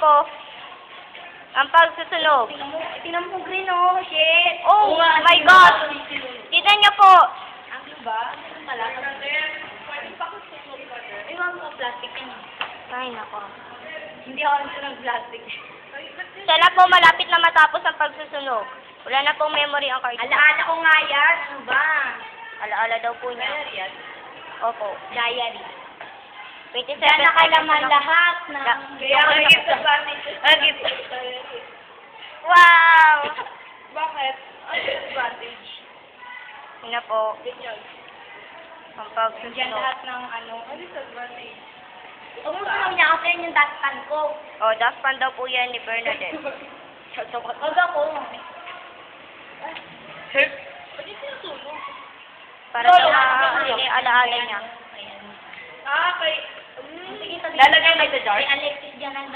ko. Ang pagsusunog. Tingnan mo green, oh. Shit. Oh my God! Tignan niyo po. Ano ba? Ano pala? Iwan mo plastic yan. Ay, nako. Hindi ako ng plastic. Sana po malapit na matapos ang pagsusunog. Wala na pong memory ang card. Alaala ko nga yan. Ano ba? Alaala daw po niya. Opo. Diary. 27 Diyan nakalaman lahat ng... Kaya Kaya gift advantage. Wow! Bakit? Ano advantage? Yun na po. Ang Diyan pagsusunog. lahat ng ano. Ano advantage? Umusunog niya kasi yun yung dustpan ko. Oh, dustpan daw po yan ni Bernadette. Wag ako. Pwede sinusunog. Para daw alaala niya. Ah, kay... Sige, Lalagay na sa jar? Kay Alexis dyan ang